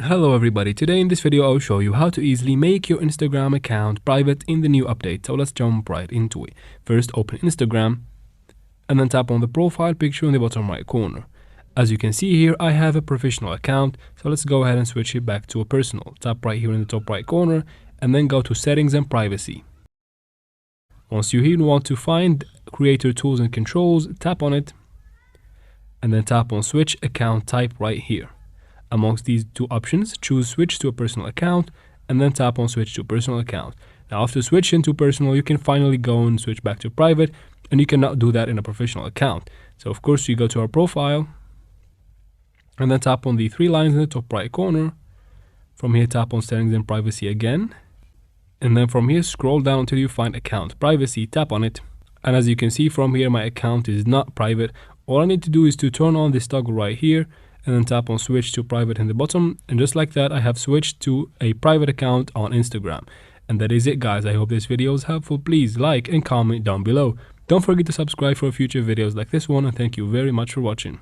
Hello everybody, today in this video I'll show you how to easily make your Instagram account private in the new update. So let's jump right into it. First open Instagram and then tap on the profile picture in the bottom right corner. As you can see here, I have a professional account, so let's go ahead and switch it back to a personal. Tap right here in the top right corner and then go to settings and privacy. Once you're here, you want to find creator tools and controls, tap on it and then tap on switch account type right here. Amongst these two options, choose switch to a personal account and then tap on switch to personal account. Now after switching to personal, you can finally go and switch back to private, and you cannot do that in a professional account. So of course you go to our profile and then tap on the three lines in the top right corner. From here tap on settings and privacy again, and then from here scroll down until you find account privacy, tap on it. And as you can see from here, my account is not private. All I need to do is to turn on this toggle right here and then tap on switch to private in the bottom, and just like that I have switched to a private account on Instagram. And that is it guys. I hope this video was helpful. Please like and comment down below. Don't forget to subscribe for future videos like this one, and thank you very much for watching.